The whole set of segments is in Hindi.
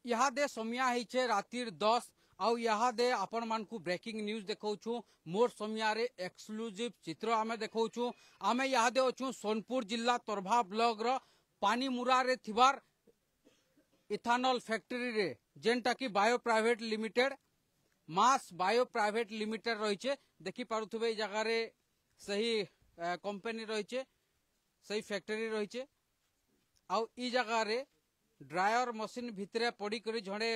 इहादे समिया होइछे रातिर 10 आउ इहादे आपण मानकु ब्रेकिंग न्यूज देखौछु मोर समिया रे एक्सक्लूसिव चित्र आमे देखौछु आमे इहादे अछु सोनपुर जिला तोरभा ब्लॉक रो पानीमुरा रे थिबार इथानॉल फैक्ट्री रे जेनटा की बायो प्राइवेट लिमिटेड मास बायो प्राइवेट लिमिटेड रहिछे देखि पारुथबे ए जगह रे सही कंपनी रहिछे सही फैक्ट्री रहिछे आउ ई जगह रे ड्रायर मशीन भितरे पड़ी करी जड़े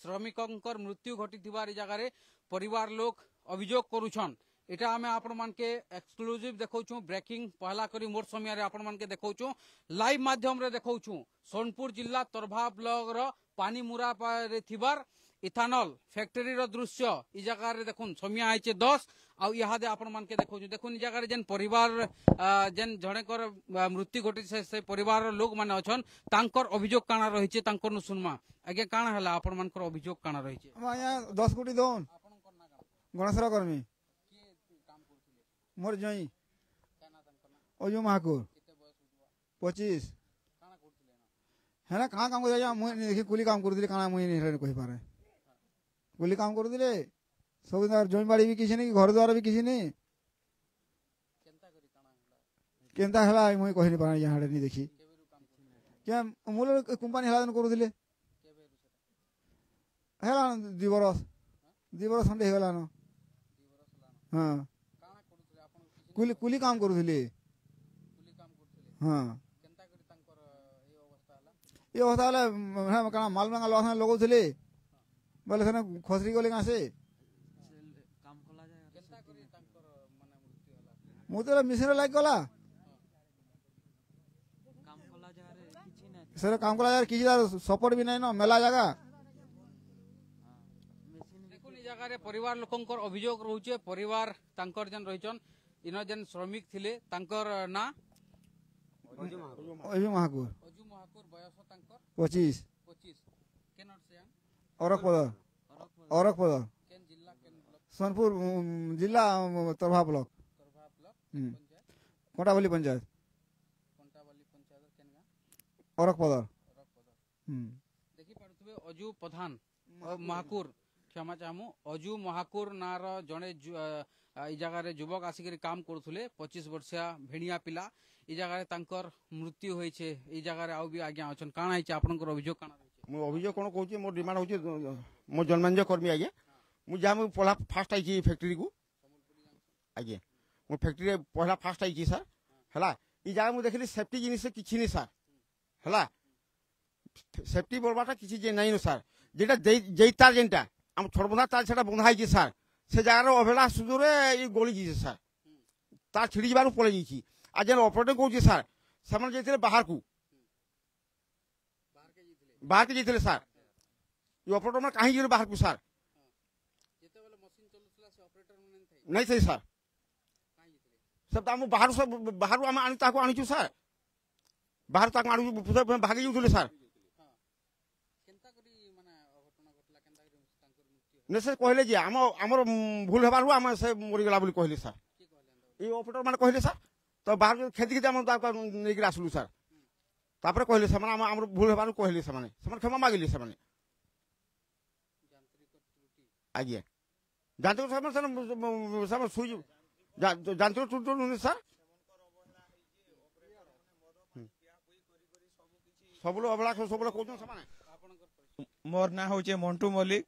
श्रमिकंकर मृत्यु घटी जगह रे परिवार लोग अभियोग करुछन एटा आमे आपण मान के एक्सक्लूसिव देखौछु ब्रेकिंग पहला करी मोर समय रे आपण मान के देखौछु लाइव माध्यम रे देखौछु सोनपुर जिला तोरभा ब्लॉक रो पानीमुरा रे थिबार इथानॉल फैक्ट्री रो दृश्य ई जगह रे देखुन समिया आइचे 10 आ इहादे आपण मान के देखौछु देखुन ई जगह रे जेन परिवार जेन जणे कर मृत्यु घटी से परिवार लोग माने अछन तांकर अभियोग काना रहिचे तांकर नु सुनमा आगे काना हला आपण मानकर अभियोग काना रहिचे माया 10 कोटी दोन आपण कोन ना गणेशरा कर्मी के काम करथिले मोर जई काना तांकर ना ओजो महाकुर केते बयस 25 काना करथिले ना है ना कहाँ काम कर मुझे देखी कुली काम कर कहाँ मुझे कही पारे कुली काम कर सब जमी बाड़ी भी किसी नहीं घर द्वार भी किसी नहीं केनता हला मुझे कही नहीं पारे यहाँ नहीं देखी क्या मूल कंपनी हला करुले है 2 बरस खंडे हो गला न हाँ कुली कुली काम करुले हाँ ये अवस्था है क्या माल मंगा लगा लगौले बोले सेना खसरी गले कहाँ से मुझे मिशन लग गला सर काम कला यार किसी सपोर्ट भी नहीं ना मेला जगह देखुन ई जगह रे परिवार लोकंकर अभियोग रहउचे परिवार तांकर जन रहिचन इन जन श्रमिक थिले तांकर ना अजू महाकुर बयस तांकर 25 केनर से औरक पदर केन जिला केन ब्लॉक सोनपुर जिला तोरभा ब्लॉक कोटावली पंचायत केन गा औरक पदर देखि पारुथबे अजू प्रधान महाकुर क्षमा चाहमु अजू महाकुर नार जड़े ई जगह रे युवक आसिक काम करुले 25 वर्षिया भेड़िया पिला ई जगह रे तांकर मृत्यु होइछे ई जगह रे आउ भी आज्ञा अछन काना हिचे आपनकर अभियोग काना मो अभियोग कोन कहूची मोर डिमांड होची मो जन्मांज कर्मी आगे मु जा मु पहला फास्ट आइची फैक्ट्री को आगे मो फैक्ट्री रे पहला फास्ट आइची सर हला ई जगह मु देखली सेफ्टी जिनिस किछि नि सर हला सेफ्टी बोलबाटा किछि जे नै न सर जेटा जेतार जेनटा हम छोड़बना तार सेटा बंधा आइची सर से जगार अवहेला सुदूरे ये गोली जी सर तार छिड़ी जबार पड़े जाइए आज जेन ऑपरेटर कहूँ सर से जाते बाहर को बाहर के जाते सर ये ऑपरेटर मैंने कहीं गए बाहर को सर नहीं सही सर सब आम बाहर सब बाहर आम आनी सर बाहर तक भागी जाऊे सर ने से कहले जे आमर भूल हेबार आम से मरीगला बोली कहले सर ये ऑपरेटर मैंने कहले सर तो बाहर खेती खेती नहीं आसलु सर तापर कहले से आमर भूल हेबार कहले से क्षमा मागिले से आज्ञा जानते सर सुई जानते त्रुटि सर सब अवला सब कहते मोर ना हो मंटू मल्लिक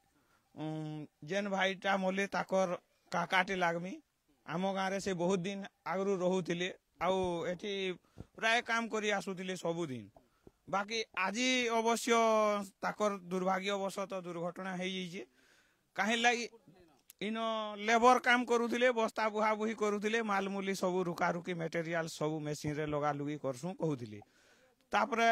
जेन भाईटा मोले ताकर काकाटे लागमी आम गाँव से बहुत दिन आगु रोले आठी प्राय काम करी आसुले सबुदिन बाकी आज अवश्य ताकर दुर्भाग्यवशत दुर्घटना हो जाइए कहीं लगी इन लेबर काम करुले बस्ता बुहा बुही करुले मालमूली सब रुका रुकी मटेरियल सब मेसीन रे लगा लुगी करसु कहूली तापरे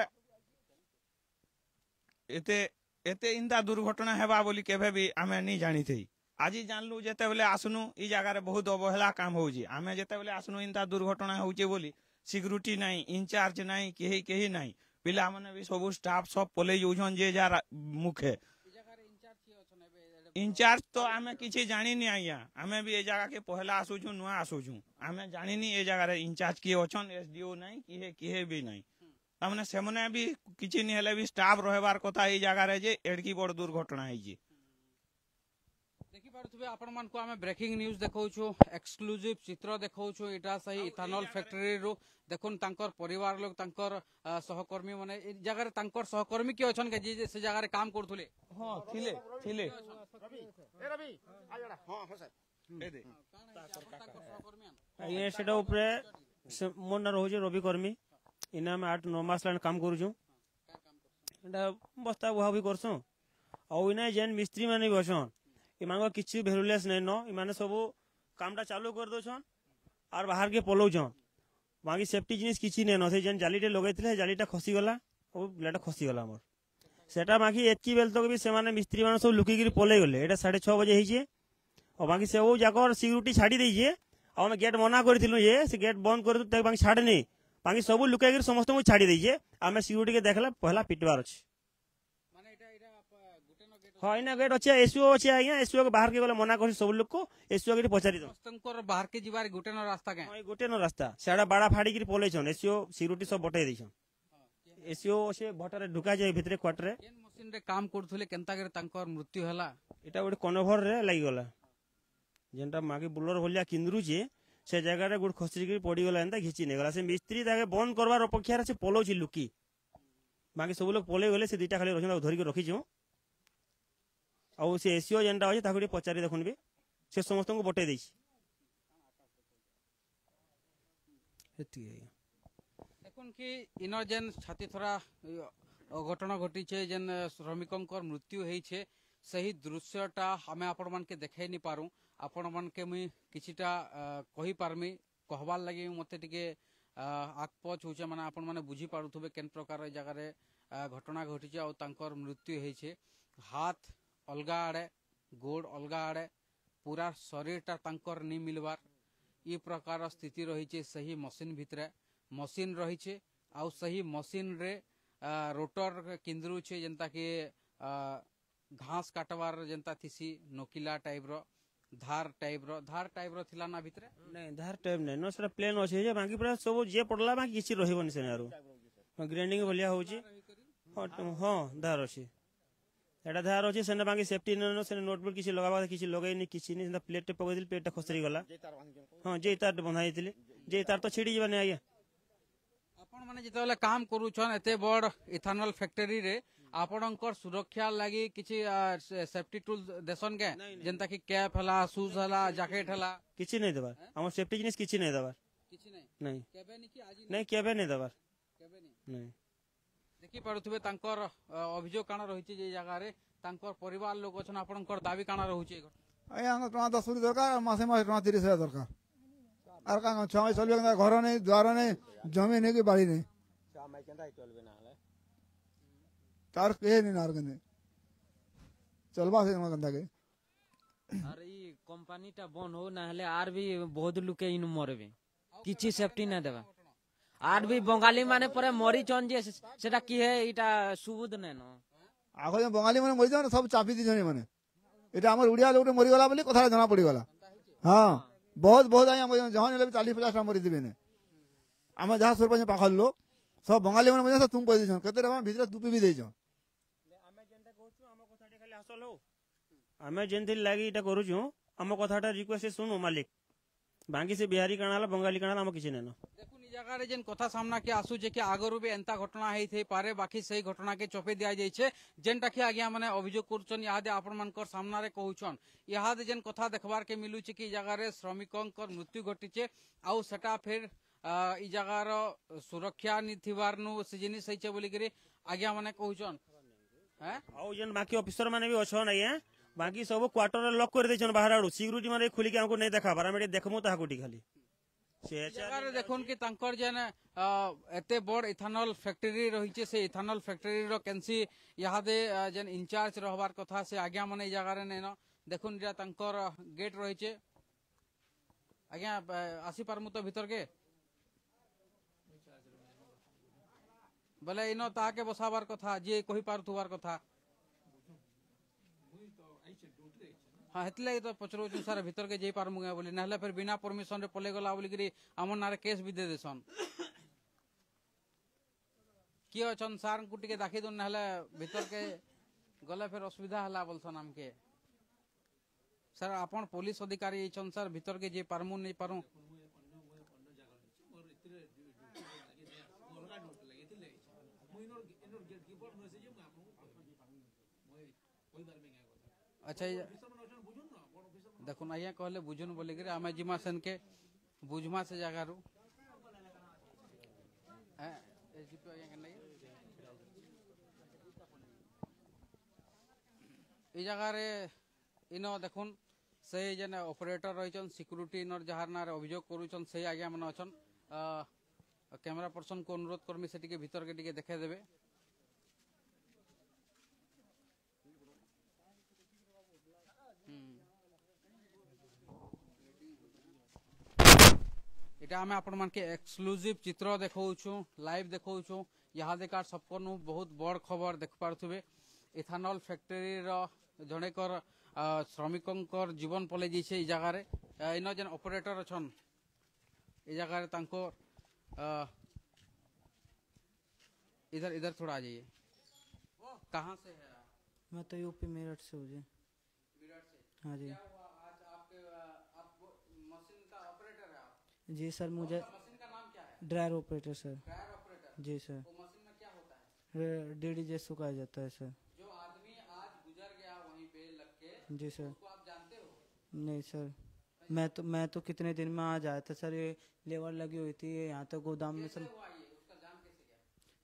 एते इंदा दुर्घटना हेबा बोली केभे भी आमे नहीं जानी थी आज जानलु जेते बेले आसनु ई जगह रे बहुत अवहेला काम होउजी आमे जेते बेले आसनु इंदा दुर्घटना होउचे बोली सिक्यूरिटी नहीं इंचार्ज नहीं केही केही नहीं पिला माने भी सब स्टाफ सब पले जोजन जे जा मुखे इंचार्ज तो आमे किछि जानी नहीं आया आमे भी ए जगह के पहला आसुछु नुआ आसुछु आमे जानी नहीं ए जगह रे इंचार्ज की अछन एसडीओ नहीं किहे किहे भी नहीं तामने सेमने भी किछि नि हेले भी स्टाफ रहबार कथा एई जगह रे जे एडकी बड़ दुर्घटना ହେଇଛି। देखि पारुथबे आपण मान को हमें ब्रेकिंग न्यूज देखौछु एक्सक्लूसिव चित्र देखौछु एटा सही इथानॉल फैक्ट्री रो देखुन तांकर परिवार लोग तांकर सहकर्मी माने ए जगह रे तांकर सहकर्मी के अछन के जे से जगह रे काम करथुले हां थिले थिले ए रवि आ जड़ा हां हां सर ए दे ये सेटा ऊपर मोर ना रहउजे रवि कर्मी इना में 8-9 मास लान काम करू छु एटा बस्ता बुहा भी करसु और इना जेन मिस्त्री माने भी अछन इमान किछि भेरुलेस नै न इमाने सब कामटा चालू कर दोछन और बाहर के पलौछन बाकी सेफ्टी जिनिस किछि नै न से जेन जालीटे लगैथिले जालीटा खसी गला और ब्लेड खसी गला हमर सेटा बाकी एतकी बेल तक भी से माने मिस्त्री माने सब लुकी गिरी पलै गले एटा 6:30 बजे हिजे और बाकी से वो जाकर सिक्यूरिटी छाड़ी दैजे और हम गेट मना करथिलु ये से गेट बंद कर दु बाकी छाड़ नै बाकी सब लुका गिरी समस्त को छाड़ी दैजे आमे सिक्यूरिटी के देखला पहला पिटवार अछि माने एटा गुटे न गेट हाँ इना गेट अच्छे एसओ अच्छे आज्ञा एसओ के बाहर के गले मना कर सब लोग को एसओ के पचारि दो समस्तंकर बाहर के जीवार गुटे न रास्ता के हाँ गोटे न रास्ता सेड़ा बाड़ा फाड़ी कर पलैछन एसओ सिक्यूरिटी सब बटाई दैछन एसओ से भटारे ढुका जाए भितरे क्वार्टर रे केन मशीन रे काम करथुले केनता करे तांकर मृत्यु हला एटा गोटे कन्भर रे लागि गला जेनटा मागे बुलर भलिया किंदरू जे से जगह रे गुड खसरी कर पड़ी गला एंता घिची ने गला से मिस्त्री ताके बंद करवार अपेक्षा रे से पलोछि लुकी बाकी सब लोग पलै गले से दुईटा खाली रखन धरि के रखी छु और से एसओ जेनटा अछि ताको पचारि देखुन बे से समस्त को बटाई दैछि एति देखुन कि इनो जेन छाती थोड़ा घटना घटी छे जेन श्रमिकंकर मृत्यु हेई छे सही दृश्यटा हमें आपण मान के देखाई नि पारू आपण मान के मुई किछिटा कहि पारमी कहबार लागि मते टिके आकपच होचे माने आपण माने बुझी पारुथबे केन प्रकार जगह रे घटना घटी छे और तांकर मृत्यु हेई छे हाथ अलगा आड़े गोड़ अलगा आड़े पूरा शरीरटा तांकर नि मिलबार ई प्रकार स्थिति रही छे सही मशीन भितरे मशीन रही छे आउ सही मशीन रे रोटर केंद्रू छे जेंता कि घास काटवार जेंता थिसी नोकिला टाइप रो धार टाइप रो थिला ना भितरे नहीं धार टाइप नहीं नो सेटा प्लेन अछि जे बाकी पूरा सब जे पडला बाकी किछि रहिबनि से आरो ग्राइंडिंग भलिया होची हां धार अछि एटा धार अछि सेना बाकी सेफ्टी न सेना नोटबुक किछि लगाबा किछि लगाई नि किछि नि प्लेट पकइ दिल प्लेट खसरी गला हां जे तार बंधाई दिले जे तार तो छिड़ी जबने आया आपण माने जेतेले काम करू छन एते बड़ इथानॉल फैक्ट्री रे आपणकर सुरक्षा लागि किछि सेफ्टी टूल देसन के जेंता कि कैप हला शूज हला जैकेट हला किछि नहीं देबार हमर सेफ्टी जिनिस किछि नहीं देबार किछि नहीं केबे नि कि आजि नहीं केबे नहीं देबार केबे नि नहीं देखि पारुथबे तांकर अभियोग काना रहिछि जे जगह रे तांकर परिवार लोग अछन आपणकर दाबी काना रहुछि ଆଜ୍ଞା ଆମ ଟଙ୍କା 10 ଦରକାର ମାସେ ମାସେ ଟଙ୍କା 30,000 ଦରକାର ଆର କାଁ ଛଅ ମାସ ଚଲିବ ଘର ନେଇ ଦ୍ୱାର ନେଇ ଜମି ନେଇ କି ବାଡ଼ି ନେଇ तार के नहीं नार गने चलबा से गंदा के अरे ई कंपनी टा बंद हो ना हले आर भी बहुत लुके इन मरबे किछि सेफ्टी ना देबा आर भी बंगाली माने परे मरी चन जे सेटा की है इटा सुबुद नै न आगो जे बंगाली माने मरि जान सब चापी दी जने माने एटा हमर उड़िया लोग मरि गला बोली कथा जना पड़ी गला हां बहुत बहुत आया जहां ले 40-50 टा मरि दिबे ने हम जहां सरपंच पाखल लोग सब बंगाली माने मजे तुम कह दिछन कते रमा भीतर दुपी भी देछन आमे जेंति लागि इटा करू छु हम कथाटा रिक्वेस्ट सुनु मालिक बाकी से बिहारी कानाला बंगाली कानाला हम किछि नेनो देखु नि जगह रे जेन कथा सामना के आसु जे कि आगरु भी एंता घटना हेई थे पारे बाकी सही घटना के चोपे दिया जाय छे जेनटा कि आज्ञा माने अभियोग करछन यादे आपण मानकर सामना रे कहउछन यादे जेन कथा देखबार के मिलु छे कि जगह रे श्रमिकंकर मृत्यु घटी छे आउ सेटा फिर ई जगह रो सुरक्षा निथिवार नु से जिनिस सही छे बोली करी आज्ञा माने कहउछन हैं आउ जेन बाकी ऑफिसर माने भी अछन आया बाकी सब क्वार्टर लॉक कर देछन बाहर आडू सिक्यूरिटी माने खुली के हमको नहीं देखा बार हम देखमु ता कोटी खाली से जगह रे देखुन कि तांकर जेन एते बड़ इथानॉल फैक्ट्री रही छे से इथानॉल फैक्ट्री रो केनसी यादे जेन इंचार्ज रहबार कथा से आज्ञा माने जगह रे नेनो देखुन जे तांकर गेट रही छे आज्ञा आसी पारमु तो भीतर के बोले इनो ताके बसाबार कथा जे कहि पारथुबार कथा हाँ हेतले तो पचरो सारे भीतर के जे पारमुगा बोली नहले फिर बिना परमिशन रे पले गला बोली करी हमर नारे केस भी दे देसन किए अछन सार को टिके दाखी दन नहले भीतर के गले फिर असुविधा हला बोलसन हमके सर आपण पुलिस अधिकारी छन सर भीतर के जे पारमु नहीं पारू अच्छा देखो आज्ञा कहले बुझुन बोली करे आमे जिमा सन के बुझमा से जगह रू एसडीपी आज्ञा के नहीं ई जगह रे इनो देखुन से जने ऑपरेटर रहिचन सिक्योरिटी इनर जहार ना अभियोग करूचन से आज्ञा मन अछन कैमरा पर्सन को अनुरोध करमी से टिके भीतर के टिके देखे देबे এটা আমি আপন মানকে এক্সক্লুসিভ চিত্র দেখাউছু লাইভ দেখাউছু ইহা দেখার সপকনু বহুত বড় খবর দেখ পারথুবে ইথানল ফ্যাক্টরি র জনেকর শ্রমিকঙ্কর জীবন পলে যাইছে এই জায়গারে ইন যেন অপারেটর অছন এই জায়গারে তাঙ্কো इधर इधर थोड़ा आ जाइए कहाँ से है आप? मैं तो यूपी मेरठ से हूँ जी। मेरठ से हाँ जी। क्या हुआ आज आपके आप मशीन का ऑपरेटर है आप जी सर मुझे मशीन का नाम क्या है dryer operator sir. Dryer operator जी सर। वो मशीन में क्या होता है डीडीजे सुखाया जाता है सर। जो आदमी आज गुजर गया वहीं पे लग के जी सर। उसको आप जानते हो नहीं सर मैं तो कितने दिन में आ जाया था सर। ये लेबर लगी हुई थी यहाँ तक गोदाम में कैसे सर। हुआ ये उसका जान कैसे गया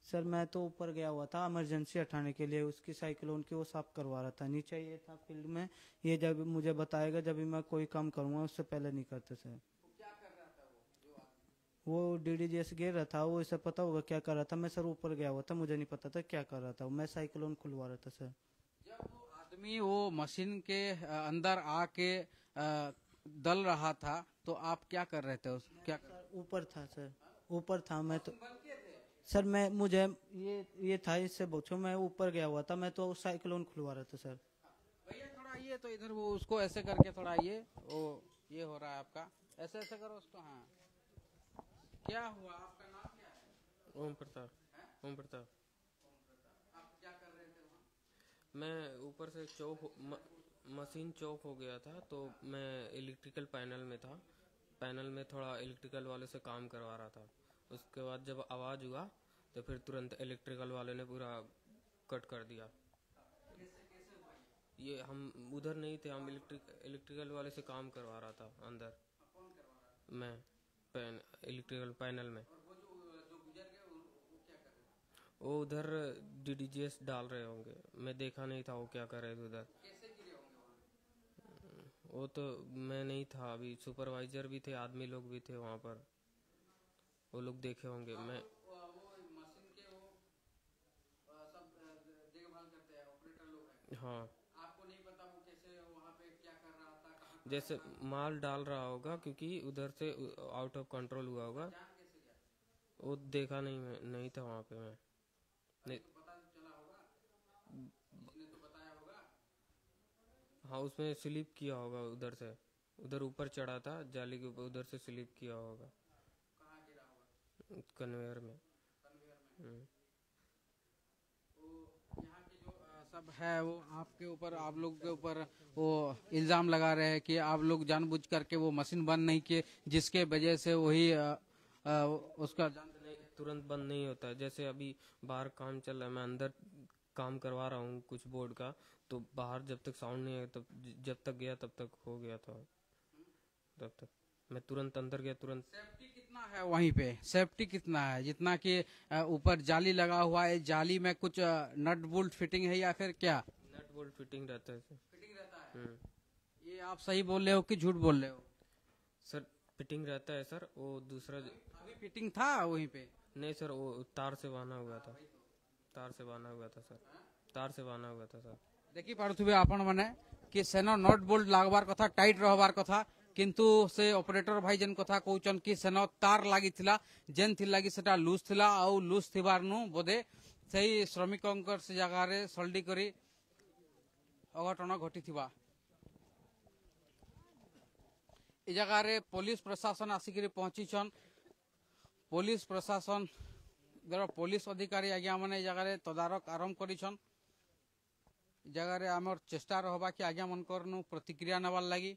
सर मैं तो ऊपर गया हुआ था इमरजेंसी हटाने के लिए उसकी साइक्लोन की वो साफ करवा रहा था। नीचे ये था फील्ड में ये जब मुझे बताएगा जब भी मैं कोई काम करूँगा उससे पहले नहीं करते सर। वो क्या कर रहा था वो जो आदमी वो डीडीजे से गिर रहा था वो इसे पता होगा क्या कर रहा था। मैं सर ऊपर गया हुआ था मुझे नहीं पता था क्या कर रहा था। मैं साइक्लोन खुलवा रहा था सर। जब वो आदमी वो मशीन के अंदर आके दल रहा था तो आप क्या कर रहे थे क्या कर सर ऊपर था सर ऊपर था मैं तो बंद किए थे सर मैं मुझे ये था इससे पूछो मैं ऊपर गया हुआ था मैं तो साइक्लोन खुलवा रहा था सर। भैया थोड़ा ये तो इधर वो उसको ऐसे करके थोड़ा ये वो ये हो रहा है आपका ऐसे ऐसे करो उसको हाँ क्या हुआ आपका नाम क्या है ओम प्रताप आप क्या कर रहे थे वहाँ मैं ऊपर से मशीन चौक हो गया था तो मैं इलेक्ट्रिकल पैनल में था। पैनल में थोड़ा इलेक्ट्रिकल वाले से काम करवा रहा था। उसके बाद जब आवाज़ हुआ तो फिर तुरंत इलेक्ट्रिकल वाले ने पूरा कट कर दिया। ये हम उधर नहीं थे हम इलेक्ट्रिकल वाले से काम करवा रहा था अंदर मैं इलेक्ट्रिकल पैनल में। वो उधर डीडीजेस डाल रहे होंगे मैं देखा नहीं था वो क्या कर रहे थे उधर। वो तो मैं नहीं था अभी सुपरवाइजर भी थे आदमी लोग भी थे वहाँ पर वो लोग देखे होंगे। मैं वो मशीन के वो सब देखभाल करते हैं ऑपरेटर लोग हैं हाँ आपको नहीं पता वो कैसे वहाँ पे क्या कर रहा था कहाँ जैसे माल डाल रहा होगा क्योंकि उधर से आउट ऑफ कंट्रोल हुआ होगा। जान कैसे गया वो देखा नहीं था वहाँ पे मैं नहीं। तो पता चला होगा इसने तो बताया होगा हाँ उसमें स्लिप किया होगा उधर से उधर ऊपर चढ़ा था जाली के ऊपर उधर से स्लिप किया होगा कहाँ गिरा होगा कन्वेयर में। तो यहाँ के जो सब है वो आपके ऊपर आप लोग के ऊपर वो इल्जाम लगा रहे हैं कि आप लोग जानबूझ करके वो मशीन बंद नहीं किए जिसके वजह से वही उसका तुरंत बंद नहीं होता है। जैसे अभी बाहर काम चल रहा है मैं अंदर काम करवा रहा हूँ कुछ बोर्ड का तो बाहर जब तक साउंड नहीं आया तब जब तक गया तब तक हो गया था। तब तक मैं तुरंत अंदर गया तुरंत। सेफ्टी कितना है वहीं पे सेफ्टी कितना है जितना कि ऊपर जाली लगा हुआ है जाली में कुछ नट बोल्ट फिटिंग है या फिर क्या नट बोल्ट फिटिंग रहता है फिटिंग रहता है ये आप सही बोल रहे हो कि झूठ बोल रहे हो सर फिटिंग रहता है सर वो दूसरा अभी फिटिंग था वहीं पे नहीं सर वो तार से बांधा हुआ था तार से बांधा हुआ था सर तार से बांधा हुआ था सर। देखी पारुथिबे आपण माने कि सेनो नट बोल्ट लागबार कथा टाइट रहबार कथा किंतु से ऑपरेटर भाई जेन कथा कहउचन कि सेनो तार लागि थिला जेन थि लागि सेटा लूज थिला आ लूज थिबार नु बोधे सही श्रमिकंकर से जगह रे सल्डी करी अघटन घटी थिबा ए जगह रे पुलिस प्रशासन आसिकरी पहुंची छन पुलिस प्रशासन पुलिस अधिकारी आज्ञा मैंने जगह तदारक आरंभ करिछन जगह आमर चेष्टा रहबा कि आज्ञा मनकर प्रतिक्रिया नबार लगी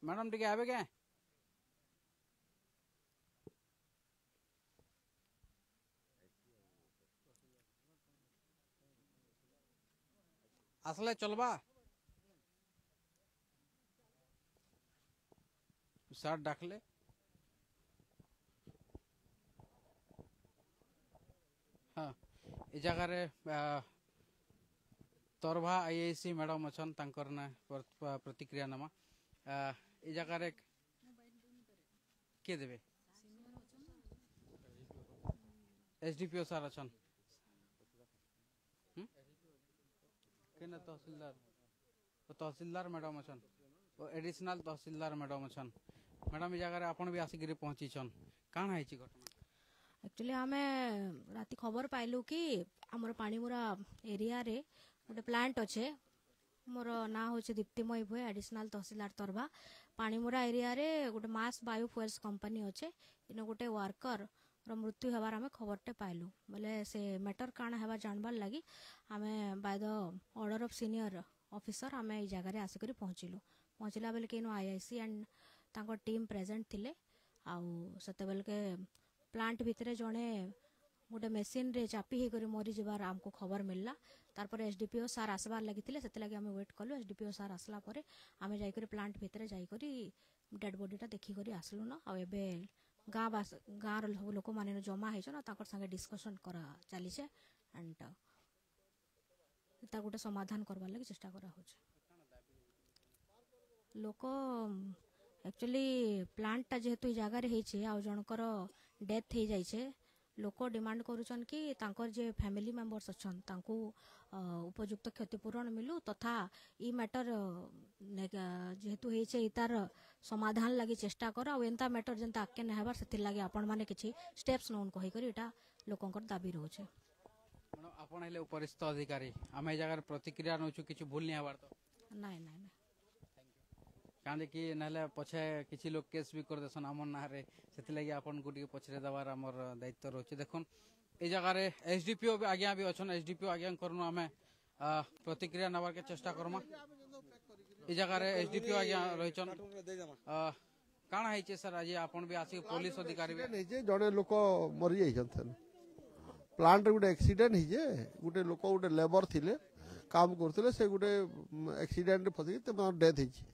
मैडम टिके आवे के আসলে চলবা স্যার ডাকলে হ্যাঁ এই জায়গায় তরভা আইআইসি ম্যাডাম অছন তাঙ্কর না প্রতিক্রিয়া নেমা এই জায়গায় কে দেবে এসডিপিও স্যার অছন केना तहसीलदार मैडम अछन एडिशनल तहसीलदार मैडम अछन मैडम ए जगह आपण भी आसिक पहुंची छन काण हैची घटना एक्चुअली हमें राती खबर पाइलु कि हमर पानीमुरा एरिया रे गोटे प्लांट अच्छे मोर ना होचे दीप्तिमय भोय एडिशनल तहसीलदार तरभा पानीमुरा एरिया रे गोटे मास बायोफ्यूल्स कंपनी अच्छे इन गोटे वर्कर मृत्यु हबार आम खबरटे पाइलु बोले से मैटर काण हेबा जानबार लगी आम by the order of senior officer आम ये जगह आसिक पहुँचलु पहुँचला बेल के आईआईसी एंड तांको टीम प्रेजेंट थिले आउ सते बेल के प्लांट भितर जड़े गोटे मेसीन रे चापी होकर मरी जबार आमको खबर मिलला तारपर एसडीपीओ सार आसबार लगी से लगे आम वेट कलु एसडीपीओ सार आसला पर आम जाकर प्लांट भितर जाकर डेड बॉडीटा देखिक आसलु न आबे गाँव गाँव सब लोक मैंने जमा होकर संगे डिस्कसन करा चली एंड गोटे समाधान करवार लगी चेष्टा करा लोक एक्चुअली प्लांटा जेहेतु जगार जनकर डेथ हो जाए लोक डिमांड करुचन कि तांकर जे फैमिली मेंबर्स अच्छन तांको उपयुक्त क्षतिपूरण मिलू तथा ई मैटर जेहेतु होइछे इतार समाधान लगी चेष्टा कर एंता मैटर जेंता आके नहबार से लगे आपण माने किछि स्टेप्स नोन कहि करी एटा लोकंकर दाबी रहउछे मैडम आपण हेले उपरिस्थ अधिकारी आमे जगह प्रतिक्रिया नउछु किछि भूल नै हबार तो नहीं नहीं नहीं कांदे कि नहले पछे किछि लोग केस भी कर देसन हमर नारे सेति लगी आपण गुडी पछरे दबार हमर दायित्व रहउछे देखुन ए जगह रे एसडीपीओ भी आज्ञा भी अछन एसडीपीओ आज्ञा करनु आमे प्रतिक्रिया नबार के चेष्टा करमा ए जगह रे एसडीपीओ आज्ञा रहिचन काण हैचे सर आज आपण भी आसी पुलिस अधिकारी भी जड़े लोक मरी जाइछन प्लांट गोटे एक्सीडेंट हिजे गोटे लोक गोटे लेबर थिले काम करथिले से गोटे एक्सीडेंट फसी डेथ हिजे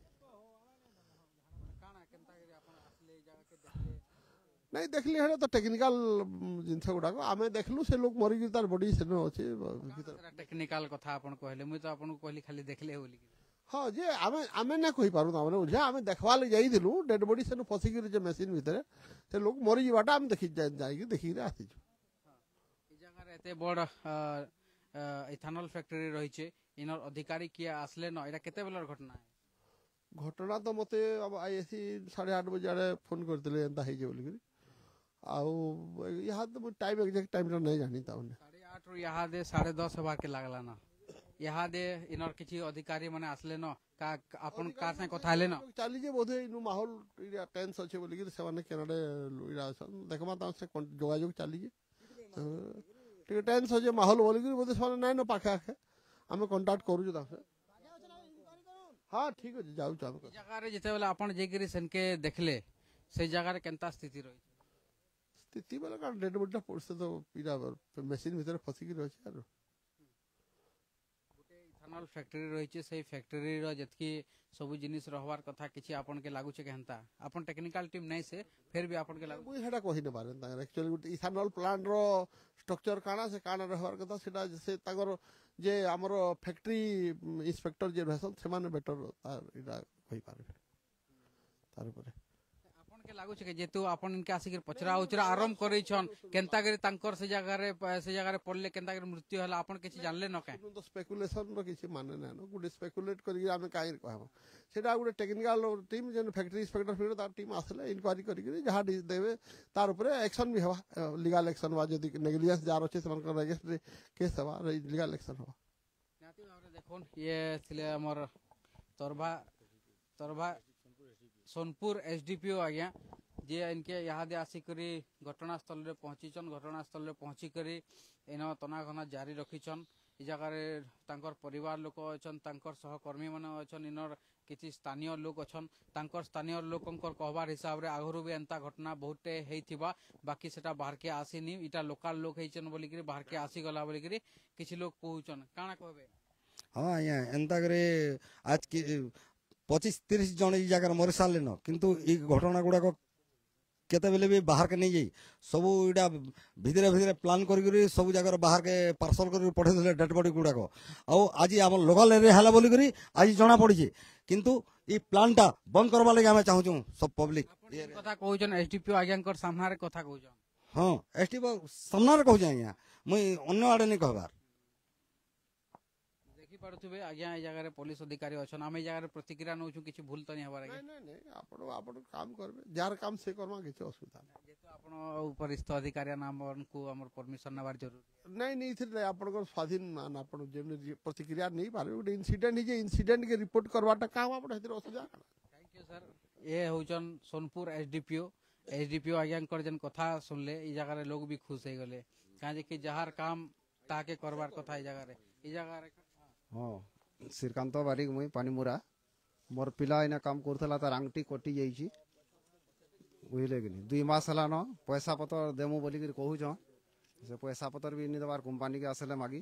नहीं देखली है तो टेक्निकल जिनस गुड़ाक आम देखलु से लोग मरिक तार बॉडी से अच्छे टेक्निकल कथा आपण कहले मुई तो आपण कहली खाली देखले होली हाँ जे आमे आमे ना कहि पारु ताने बुझा आमे देखवा ले जाई दिलु डेड बॉडी से फसी के जे मशीन भीतर से लोग मरि जीवाटा आमे देखि जाई देखि रे आसी छु ई जगह रे एते बड़ इथेनॉल फैक्ट्री रही छे इनर अधिकारी किया आसले न एटा केते बेलर घटना है घटना तो मते अब आईएसी 8:30 बजे आड़े फोन करथिले एंता हे जे बोली आउ यहाँ तो टाइम एग्जैक्ट टाइम नहीं जानी था 8:30 यहाँ दे 10:30 हबार के लागला ना यहाँ दे इनर किछि अधिकारी माने आसले न का अपन कार से कथा ले न चली जे बोधे इनु माहौल टेंस अछि बोली कि से माने केनाडे इरा देखमा ता से जोगाजोग चली जे ठीक टेंस हो जे माहौल बोली कि बोधे से माने नै न पाखे आखे हम कांटेक्ट करू ता से हां ठीक है जाऊ जाऊ जगह रे जते बेला अपन जेगिरी सन के देखले से जगह रे केनता स्थिति रही स्थिति बेला का डेड बॉडी पड़से तो पीरा मशीन भीतर फसी कि रहछ यार गोटे इथेनॉल फैक्ट्री रही छे से फैक्ट्री रो जतकी सब जिनिस रहवार कथा किछि आपन के लागु छे केनता आपन टेक्निकल टीम नै से फिर भी आपन के लागु मुई हेडा कहि न पारे एक्चुअली इथेनॉल प्लांट रो स्ट्रक्चर काना से काना रहवार कथा सेटा से तागर जे हमर फैक्ट्री इंस्पेक्टर जे रहसन से माने बेटर तार इरा कहि पारे तार ऊपर के लागू छे जेतु आपन इनके आसिक पचरा उचरा आरंभ करै छन केनता करी तांकर से जगह रे पड़ले केनता करी मृत्यु हला आपन किछि जानले न के तो स्पेकुलेशन रो किछि माने ना नो गुड स्पेकुलेट करी आमे काई कहबो सेटा गुड टेक्निकल टीम जेन फैक्ट्री इंस्पेक्टर फिर तार टीम आसले इंक्वायरी करी जहां देबे तार ऊपर एक्शन भी हवा लीगल एक्शन वा जदी नेग्लिजेंस जार अछि तमन कर रजिस्ट्री केस हवा लीगल एक्शन हवा नाती भाबरे देखोन ये थिले हमर तोरभा सोनपुर एसडीपीओ आज्ञा जे इनके यहाँ दे आसिकरी घटनास्थल रे पहुंचीचन घटनास्थल रे पहुंची करी इन तनाघना जारी रखीचन इ जगह तांकर परिवार लोक अछन तांकर सहकर्मी माने अछन इनर किछि स्थानीय लोक अछन तांकर स्थानीय लोकंकर कहबार हिसाब रे आगरु भी एंता घटना बहुते हेइथिबा बाकी सेटा बाहर के आसीनी इटा लोकल लोक हेइचन बोली करी बाहर के आसी गला बोली करी किछि लोक कहउचन काना कहबे हां आया एंता करे आज की 25-30 जन ई जगह मरि सारले न किंतु ई घटना गुडा को केते बेले भी बाहर के नहीं जाई सब इडा भितरे भितरे प्लान करी सब जगह बाहर के पार्सल करी पठे देले डेड बॉडी गुडा को आ आज हम लोकल एरिया हला बोली करी आज जना पड़ी किंतु ई प्लान टा बंद करबा लागि हम चाहू सब पब्लिक कथा कहउचन एसडीपीओ आज्ञांकर सामना रे कथा कहउचन हां एसडीपीओ सामना रे कहू जाय मुई अन्य आडे नहीं कहबार पारुथबे आज्ञा ए जगह रे पुलिस अधिकारी अछन हम ए जगह रे प्रतिक्रिया नउछु किछि भूल त नहीं हबार आज्ञा नहीं आपण काम करबे जार काम से करमा किछि असुविधा नहीं जेतो आपण उपरिस्थ अधिकारी नाम को हमर परमिशन नबार जरूर नहीं थिले आपण को स्वाधीन आपण जे प्रतिक्रिया नहीं पारे उडे इंसिडेंट ही जे इंसिडेंट के रिपोर्ट करवाटा काम आपण हेतिर असुविधा थैंक यू सर ये होचन सोनपुर एसडीपीओ आज्ञांकर जन कथा सुनले ई जगह रे लोग भी खुश हे गले काजे कि जहार काम ताके करबार कथा ई जगह रे हाँ श्रीकांत बारिक मुई पानीमुरा मोर पिला इना काम करथला तार आंगटी कटि जाइछि बुझले कि 2 मास हला न पैसा पतर देमु बोली कि कहू छ से पैसा पतर भी नि दबार कंपनी के आसले मागी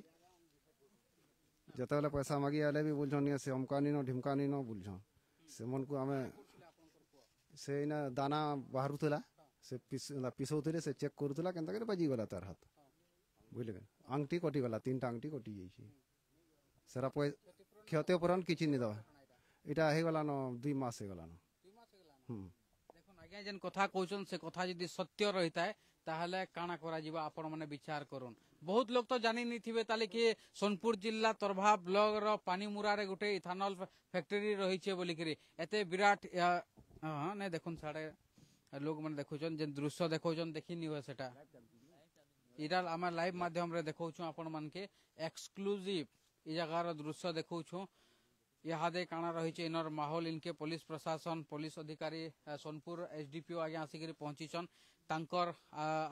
जते बेले पैसा मागी आले भी बुझनी से हमकानी न ढिमकानी न बुझ से मन को हमें से इना दाना बाहरुथला से पिसौथले से चेक करथला केनता करे बजी गला तार हाथ बुझले आंगटी कटि गला 3टा आंगटी कटि जाइछि सेरा क्षतिपूरण किछि नि दवा इटा हे गला न 2 मास हे गला न देखो आज्ञा जेन कथा कहउचन से कथा यदि सत्य रहिताय ताहले काना करा जीवा आपण माने विचार करूँ बहुत लोग तो जानी नहीं थिबे ताले कि सोनपुर जिला तोरभा ब्लॉक रो पानीमुरा रे गुटे इथानल फैक्ट्री रही छे बोली करी एते विराट हां ने देखुन साडे लोग माने देखुचन जे दृश्य देखौचन देखि नि हो सेटा इरा हम लाइव माध्यम रे देखौछु आपण मान के एक्सक्लूसिव इ जगह दृश्य देखौछु यहाँ दे काना रही छे इनर माहौल इनके पुलिस प्रशासन पुलिस अधिकारी सोनपुर एसडीपीओ आगे आसिक पहुंचीछन तांकर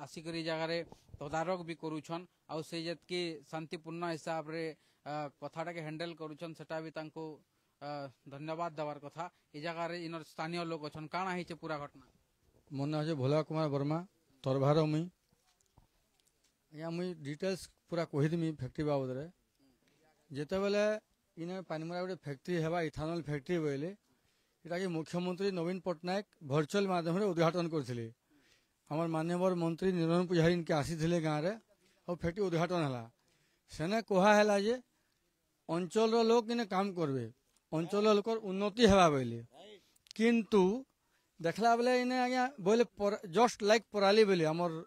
आसिक जगह रे तदारक भी करूछन आ से जत की शांतिपूर्ण हिसाब रे कथाटा के हैंडल करूछन सेटा भी तांको धन्यवाद देवार कथा इ जगह रे इनर स्थानीय लोग अछन काना हिचे पूरा घटना मन है भोला कुमार वर्मा तोरभार मुई या मुई डिटेल्स पूरा कहि दिमी फैक्ट्री बाबद रे जेते बेले इने पानीमुरा गोटे फैक्ट्री हेबा इथानल फैक्ट्री बोले इटा कि मुख्यमंत्री नवीन पट्टनायक भर्चुअल माध्यम रे उद्घाटन करथिले हमर माननीय मंत्री निरंजन पुजारी इनके आसीथिले गाँव रे और फैक्ट्री उद्घाटन हला सेने कहा है जे अंचल लोक इने काम करबे अंचल लोकर उन्नति हेबा बोले किंतु देखला बेले इने आज्ञा बोले जस्ट लाइक पराली बोले हमर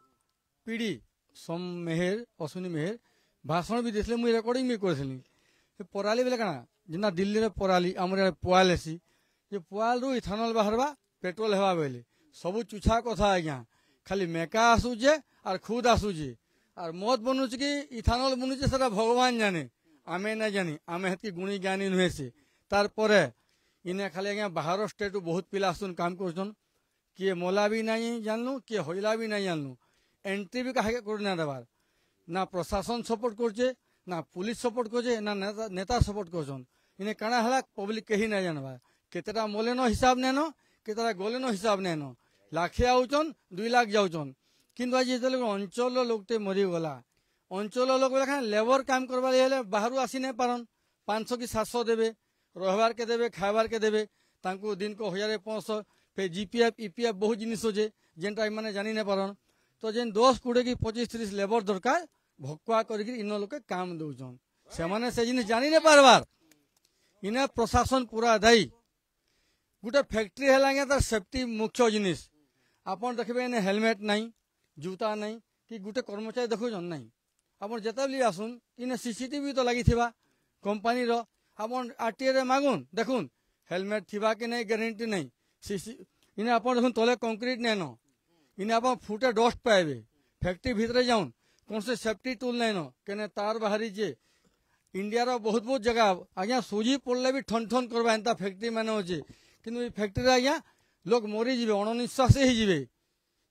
पीढ़ी सोम मेहर अश्विनी मेहर भाषण भी देथिले मुई रिकॉर्डिंग भी करथिली पराली बेले काना जिना दिल्ली रे पराली हमर पुआल हेसी जे पुआल रु इथानल बाहरबा पेट्रोल हेबा बोले सब चुछा कथा आज्ञा खाली मेका आसुजे और खुद आसुजे और मत बनुछ कि इथानल बनुचे सेटा भगवान जाने आमे ना जानी आमे हेती गुणी ज्ञानी नुहे से तार परे इने खाली आज्ञा बाहर स्टेट बहुत पिला आसुन काम करछन किए मोला भी नहीं जानलु किए होइला भी नहीं जानलु एंट्री भी काहे कर ना देबार ना प्रशासन सपोर्ट करछे ना पुलिस सपोर्ट करछे ना नेता सपोर्ट करछन इने काना हला पब्लिक कहीं ना जानबा केतेटा मोलेनो हिसाब नेनो केतेटा गोलेनो हिसाब नेनो लाखे आउचन 2 लाख जाउचन किंतु आज जेतले अंचल लोकटे मरि गला अंचल लोक लेखा लेबर काम करबा ले बाहरु आसी नै पारन 500 की 700 देबे रहबार के देबे खाबार के देबे तांको दिन को 1500 पे जीपीएफ ईपीएफ बहुत जिनिस होजे जेनटा माने जानि नै पारन तो जेन 10 20 की 25 30 लेबर दरकार भकुआ करके इन लोग काम दौन से माने से जिन जानी नहीं पारबार इने प्रशासन पूरा दायी गोटे फैक्ट्री है तार सेफ्टी मुख्य जिनिस आपन देखबे ने हेलमेट नहीं जूता नहीं कि गुटे कर्मचारी देखुछन नहीं आपन जेतेबेले आसुन इने सीसीटीवी तो लगी थिबा कंपनी रो आपन आरटीए रे मागुन देखुन हेलमेट थिबा कि नहीं गारंटी नहीं सीसी इने आपन देखुन तले कंक्रीट नै न इने आपन फुटे डस्ट पाइबे फैक्ट्री भीतर जाउन कौन से सेफ्टी टूल नहीं न केने तार बाहरी जे इंडिया रो बहुत बहुत जगह आज्ञा सूजी पड़ले भी ठन ठन करबा एंता फैक्ट्री माने होचे किंतु ई फैक्ट्री आज्ञा लोग मरी जीवे अणनिश्वास ही जीवे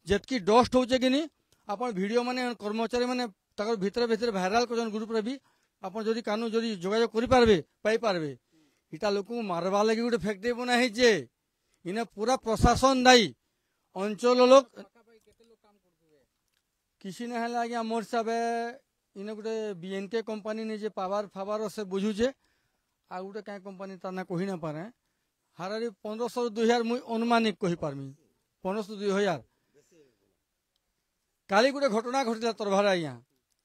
जेतकी डस्ट होचे कि नहीं आपन वीडियो माने कर्मचारी माने ताकर भीतर भीतर भाइराल करन ग्रुप रे भी आपन जदी कानू जदी जोगाजोग करि पारबे पाई पारबे इटा लोक मारवा लगी गोटे फैक्ट्री बना है इने पूरा प्रशासन दायी अंचल लोक किसी ने हेला आज्ञा मोर हिसाब इने गोटे बीएनके कंपनी ने जे पावर फावर से बुझुचे आ गोटे क्या कंपनी तार ना कही ना पारे हारारी 1500 2000 मुई अनुमानिक कही पारमी 1500 2000 काली गोटे घटना घटिला तरभार आज्ञा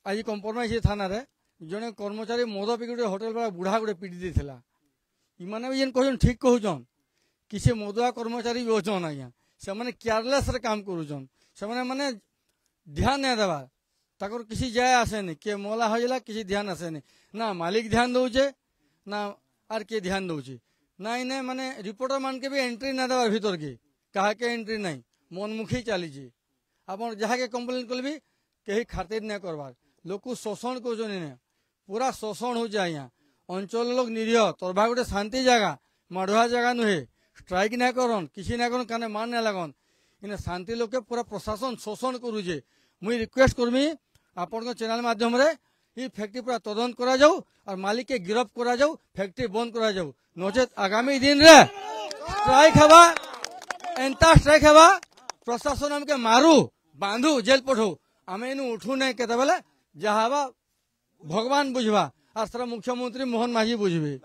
आज कंप्रोमाइज थाना रे जने कर्मचारी मद पी गोटे होटेल वाला बुढ़ा गोटे पिटी देथिला इमाने भी जेन कहन ठीक कहउछन किसी मदुआ कर्मचारी भी अछन आज्ञा से माने केयरलेस रे काम करूछन से माने ध्यान नहीं देवा ताकर किसी जाय आसे नहीं के मोला होला किसी ध्यान आसे नहीं ना मालिक ध्यान दउचे ना आर के ध्यान दउचे ना इने माने रिपोर्टर मान के भी एंट्री ना देवा भीतर के कहा के एंट्री नहीं मनमुखी चली जी आपन जहा के कंप्लेन करबी केही खातिर नहीं करबार लोक शोषण कर पूरा शोषण हो जाए अंचल लोग निरीह तोरभा गोटे शांति जगह मढ़ुआ जगह नुहे स्ट्राइक नहीं करन किसी नहीं करन काने मान नहीं लगन इन शांति लोग के पूरा प्रशासन शोषण करुचे मुई रिक्वेस्ट करमी आपण चैनल माध्यम रे ये फैक्ट्री पूरा तदंत करा जाऊ और मालिक के गिरफ्त करा जाऊ फैक्ट्री बंद करा जाऊ नचेत आगामी दिन रे स्ट्राइक हवा एंता स्ट्राइक हवा प्रशासन हमके मारू बांधू जेल पठो आम इन उठू नहीं केते बेले जहावा भगवान बुझवा और सारा मुख्यमंत्री मोहन माझी बुझबे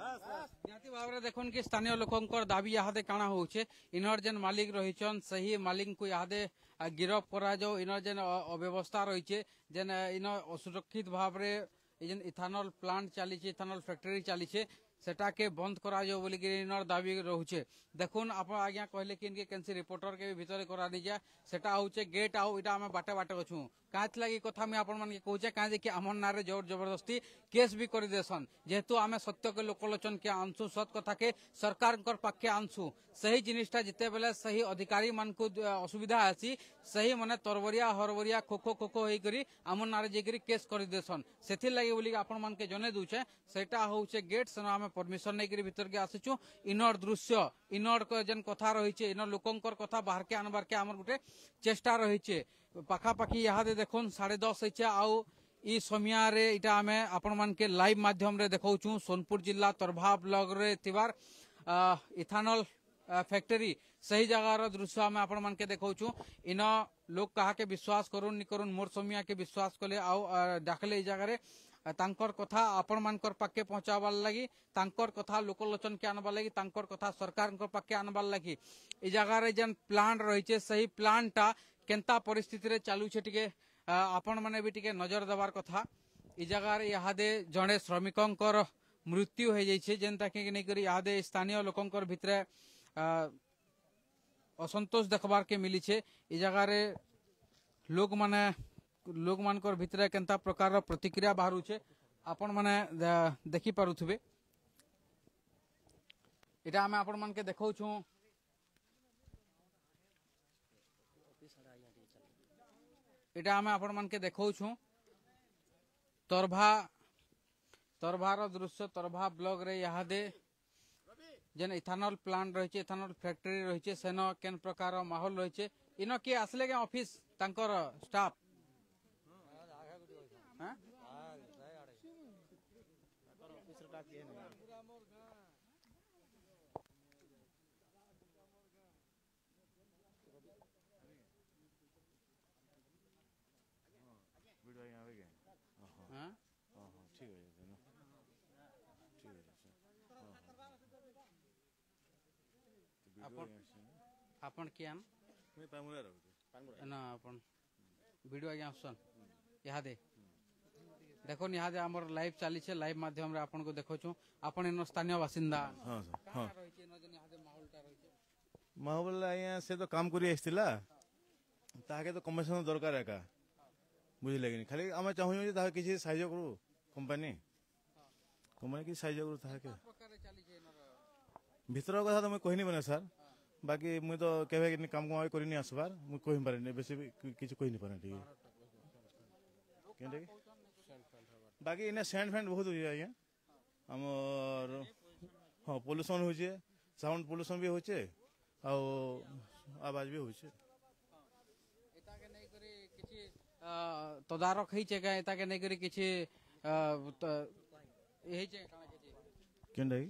भाव देखुन कि स्थानीय लोकंकर दाबी यहाँ काଣା होचे इनर जेन मालिक रहीचन सही मालिक को यहाँ गिरफ करा जाओ इनर जेन अव्यवस्था रही जेन इन असुरक्षित भाव रे जेन इथानल प्लांट चली इथानल फैक्ट्री चली सेटा के बंद करा जाओ बोली इनर दाबी रोचे देखुन आप आज्ञा कहले कि इनके कैंसी रिपोर्टर के भीतर करा दी जाए सेटा होचे गेट आउ इटा आम बाटे बाटे अच्छू कहाँ लगी कथा मुझे आपण मान कहूचे कहीं कि आम ना जोर जबरदस्ती केस भी कर देसन जेहेतु आम सत्य के लोकलोचन के आनसु सत कथा के सरकार पाखे आनसु सही जिनिसटा जिते बेले सही अधिकारी मान को असुविधा आसी सही माने तरबरिया हरबरिया खोखो खोखो होकर आम ना जाकर केस कर देसन से लगी बोली आपण मान के जने दूचे सेटा होचे गेट सेन आम परमिशन नहीं भीतर के आसीचु इनर दृश्य इनर जेन कथा रही इनर लोकंकर कथा बाहर के आनबार के आमर गोटे चेष्टा रही पाखापाखि यहाँ देखुन 10:30 होइछे आउ ई समिया रे इटा आमे आपण मान के लाइव माध्यम रे देखौछु सोनपुर जिला तरभा ब्लॉक रे तिवार इथानल फैक्ट्री सही जगह रो दृश्य आमे आपण मान के देखौछु इन लोग कहा के विश्वास करूँ नि करूँ मोर समिया के विश्वास कले आउ डाकले ई जगह रे तांकर कथा आपण मानकर पाके पहुंचाबार लगी तांकर कथा लोकलोचन के आनबार लगी तांकर कथा सरकार पाके आनबार लगी ई जगह रे जेन प्लांट रही सही प्लांटा केंता परिस्थिति रे चालू छे टिके आपण माने भी टिके नजर देवार कथा ई जगह रे यादे जड़े श्रमिकंकर मृत्यु हो जाइछे जेनता के नै करी यादे स्थानीय लोकंकर भितरे असंतोष देखबार के मिली छे ई जगह रे लोक मानकर भितरे केंता प्रकार प्रतिक्रिया बाहरु छे आपण माने देखि पारुथबे एटा हमें आपण मान के देखौछु एटा हमें आपण मान के देखौछु तरभार दृश्य तरभा ब्लॉक रे यादे जेन इथानल प्लांट रही इथानल फैक्ट्री रही सेन केन प्रकार माहौल रही इन किए आसले के ऑफिस तांकर स्टाफ आपण किया ना आपण वीडियो आज्ञा आसन इहादे देखो इहादे हमर लाइव चली छे लाइव माध्यम रे आपण को देखोछु आपण इन स्थानीय बासिंदा हां हां माहौल आया से तो काम करी आइतिला ତାହାକେ ତ କମ୍ପେନସେସନ୍ ଦରକାର ଏକା ବୁଝିଲେ କି ଖାଲି ଆମେ ଚାହୁଁଛୁ ଯେ ତାହା କିଛି ସାହାଯ୍ୟ କରୁ କମ୍ପାନୀ କିଛି ସାହାଯ୍ୟ କରୁ ତାହାକେ ଭିତର କଥା ତ ମୁଇଁ କହିନି ମାନେ ସାର୍ ବାକି ମୁଇଁ ତ କେବେ କାମ କରିନି ଆସିବାର ମୁଇଁ କହିପାରେନି ବେଶୀ କିଛି କହିନି ପାରେ ଟିକେ କେନ୍ତା କି ବାକି ଏନେ ସେଣ୍ଟ ଫେଣ୍ଟ ବହୁତ ହଉଛେ ଆଜ୍ଞା ଆମର ହଁ ପଲ୍ୟୁସନ୍ ହଉଛେ ସାଉଣ୍ଡ ପଲ୍ୟୁସନ୍ ବି ହଉଛେ ଆଉ ଆବାଜ ବି ହଉଛେ ତଦାରଖ ହେଇଛେ କାଁ ଏତାକେ ନେଇକରି କିଛି ହେଇଛେ କେନ୍ତା କି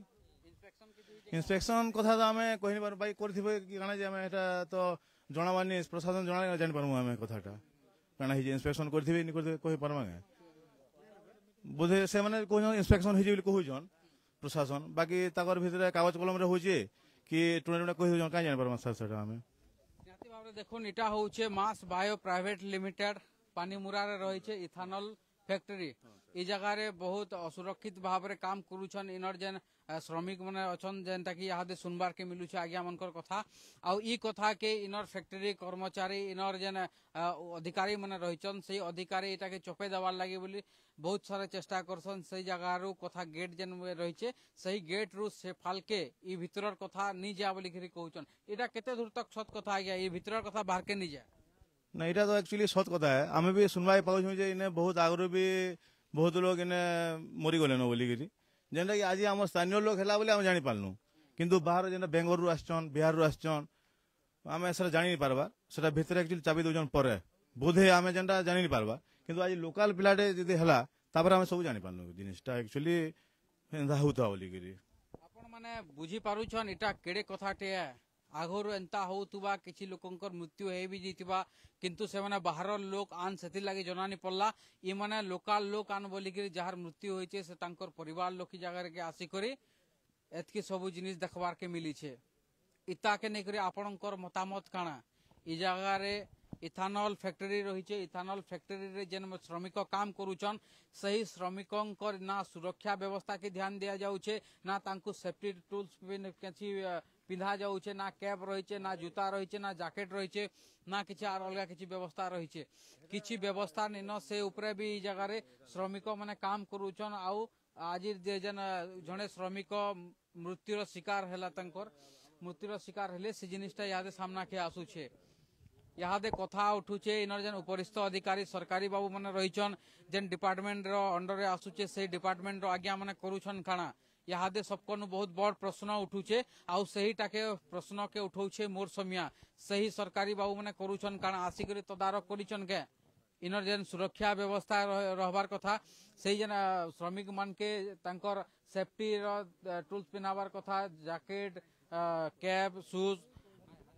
ଇନ୍ସପେକ୍ସନ୍ କଥା ତ ଆମେ କହିପାରୁ ବାକି କରିଥିବେ କି କାଣା ଯେ ଆମେ ଏଇଟା ତ ଜଣାବାନି ପ୍ରଶାସନ ଜଣା ଜାଣିପାରମୁ ଆମେ କଥାଟା କାଣା ହେଇଛି ଇନ୍ସପେକ୍ସନ୍ କରିଥିବେ ନି କରିଥିବେ କହିପାରମା କାଁ ବୋଧେ ସେମାନେ କହୁଛନ୍ ଇନ୍ସପେକ୍ସନ୍ ହେଇଛି ବୋଲି କହୁଛନ୍ ପ୍ରଶାସନ ବାକି ତାଙ୍କର ଭିତରେ କାଗଜ କଲମରେ ହଉଛେ କି ଟୁଣା ଟୁଣା କହି ଦଉଛନ୍ କାଇଁ ଜାଣିପାରମା ସାର୍ ସେଟା ଆମେ ନିହାତି ଭାବରେ ଦେଖୁନ୍ ଇଟା ହଉଛେ ମାସ୍ ବାୟୋ ପ୍ରାଇଭେଟ ଲିମିଟେଡ୍ ପାନିମୁରାରେ ରହିଛେ ଇଥାନଲ୍ ଫ୍ୟାକ୍ଟରୀ ଇ ଜାଗାରେ ବହୁତ ଅସୁରକ୍ଷିତ ଭାବରେ କାମ କରୁଛନ୍ ଇନର ଯେନ୍ ଶ୍ରମିକ ମାନେ ଅଛନ୍ ଯେନ୍ଟା କି ଇହାଦେ ଶୁନବାର୍ କେ ମିଲୁଛେ ଆଜ୍ଞା ମାନଙ୍କର କଥା ଆଉ ଇ କଥା କେ ଇନର ଫ୍ୟାକ୍ଟରୀ କର୍ମଚାରୀ ଇନର ଯେନ୍ ଅଧିକାରୀ ମାନେ ରହିଛନ୍ ସେଇ ଅଧିକାରୀ ଏଟାକେ ଚପେଇ ଦେବାର୍ ଲାଗି ବୋଲି ବହୁତ ସାରା ଚେଷ୍ଟା করছন সেই জায়গারু কথা গেট যেন রয়েছে সেই গেট রু সে ফালকে ই ভিতরর কথা নি যা বলি ঘিরি কହୁছন এটা কেতে দূর তক সত কথা আজ্ঞা ই ভিতরর কথা বাহার কে নি যা না এটা তো একচুয়ালি সত কথা है আমি भी सुनवाई पाउछु जे इने बहुत आगरो भी बहुत लोग इने मरी गले न बोली गिरी जेंटा कि आज हम स्थानीय लोग हैला बोली हम जानि पालनु किंतु बाहर जेंटा बेंगलुरु रु आछन बिहार रु आछन आमे सर जानि नि पारबा सेटा भितर एक्चुअली चाबी दोजन परे बोधे आमे जेंटा जानि नि पारबा किंतु आज लोकल पिलाटे जदि हैला तापर आमे सब जानि पालनु जिनिसटा एक्चुअली एंदा होता बोली गिरी आपण माने बुझी पारुछन इटा केडे कथाटे आगरु एंता होतुबा किछि लोकंकर मृत्यु हे भी जितिबा किंतु से माने बाहर लोक आन सेति लागि जनानी पल्ला इ माने लोकल लोक आन बोली गिरी जहार मृत्यु होइचे से तांकर परिवार लोक की जगह के आसी करी एतकी सब जिनिस देखबार के मिली छे इता के नै करी आपणकर मतामत काना इ जगह रे इथानल फैक्टरी रही इथानल फैक्टरी रे जेन श्रमिक काम करूछन सही श्रमिकों ना सुरक्षा व्यवस्था के ध्यान दिया जाउछे ना तांकु सेफ्टी टूल्स केछि पिंधा जाउछे ना कैप रही ना जूता रही ना जैकेट रही ना किछि आर अलगा किछि व्यवस्था रही किछि व्यवस्था निन से ऊपर भी जगह रे श्रमिक माने काम करूछन आउ आज जेन जने श्रमिक मृत्युर शिकार हैला तांकर मृत्युर शिकार हेले से जिनिसटा यादे सामना के आसुछे यादे कथा उठुचे इनर जेन उपरिस्थ अधिकारी सरकारी बाबू माने रहिछन जेन डिपार्टमेंट रो अंडर रे आसुचे से डिपार्टमेंट रो आज्ञा माने करूछन काना यादे सबकनु बहुत बड़ प्रश्न उठुचे आउ सही टाके प्रश्न के उठौछे मोर समिया सही सरकारी बाबू माने करूछन काना आसी करी तदारक करिछन के इनर जेन सुरक्षा व्यवस्था रहबार कथा सही जेन श्रमिक मान के तांकर सेफ्टी रो टूल्स पिनाबार कथा जैकेट कैप शूज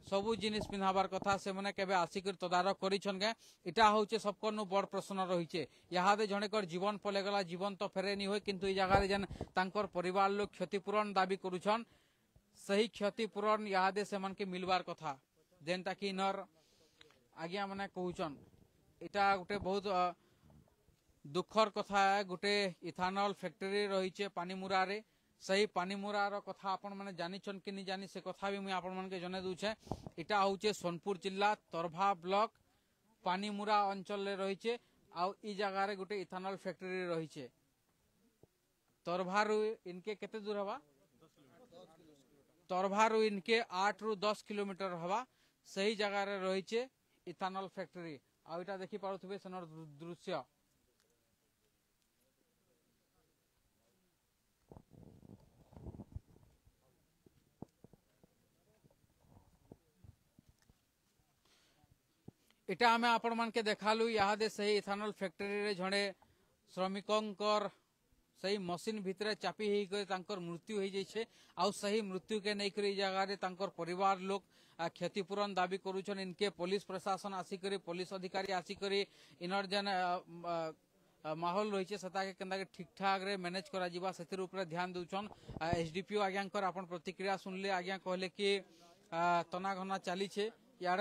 सबू जिनिस पिन्हाबार कथा से मने केबे आसिकर तदारक करिछन के इटा होचे सबकनु बड़ प्रश्न रहिछे याहादे जणेकर जीवन पलेगला जीवन तो फेरे नि होय किंतु ई जगह रे जन तांकर परिवार लोग क्षतिपूरण दाबी करूछन सही क्षतिपूरण याहादे से मन के मिलबार कथा जेनटा कि नर आज्ञा माने कहूछन इटा गुटे बहुत दुखर कथा है गुटे इथानल फैक्टरी रहिछे पानीमुरा रे सही पानीमुरार कथा आपण माने जानिछन कि नि जानि से कथा भी मुई आपण मन के जने दूछे इटा होचे सोनपुर जिला तरभा ब्लॉक पानीमुरा अंचल रे रहिछे आउ ई जगह रे गुटे इथानल फैक्टरी रहिछे तरभारु इनके केते दूर हवा तरभारु इनके 8 रु 10 किलोमीटर हवा सही जगह रे रहिछे इथानल फैक्टरी आउ इटा देखि पारुथबे सनर दृश्य इटा आमे आपण मान के देखालु यादे सही इथानल फैक्टरी रे जणे श्रमिकोंकर सही मशीन भितरे चापी हेई करे तांकर मृत्यु होई जाइछे आउ सही मृत्यु के नै करी जगह रे तांकर परिवार लोग क्षतिपूरण दाबी करूछन इनके पुलिस प्रशासन आसी करी पुलिस अधिकारी आसी करी इनर जन माहौल रही सता के केंदा के ठीक ठाक रे मैनेज करा जिबा सेतिर ऊपर ध्यान दउछन एसडीपीओ आज्ञाकर आपण प्रतिक्रिया सुनले आज्ञा कहले कि तना घना चली छे यार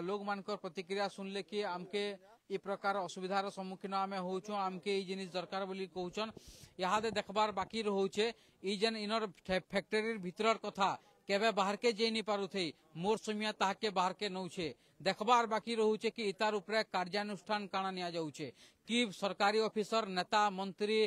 लोग मानकर प्रतिक्रिया सुनले कि आमके इ प्रकार असुविधार सम्मुखीन आमे होउछु आमके इ जिनिस दरकार बोली कहउछन याहादे देखबार बाकी रहउछे इ जेन इनर फैक्टरी भीतर कथा केबे बाहर के जे नहीं पारुथे मोर समिया ताके बाहर के नौछे देखबार बाकी रहुचे कि इतार उपरे कार्यानुष्ठान काना निया जाउछे कि सरकारी ऑफिसर नेता मंत्री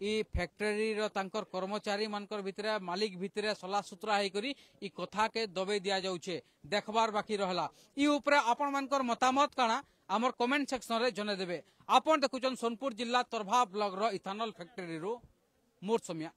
ई फैक्ट्री रो तांकर कर्मचारी मानकर भितरे मालिक भितरे सला सुतरा है करी ई कथा के दबे दिया जाउछे देखबार बाकी रहला ई उपरे आपण मानकर मतामत काना हमर कमेंट सेक्शन रे जने देबे आपण देखुचन सोनपुर जिला तरभा ब्लॉक रो इथानल फैक्ट्री रो मोर समिया।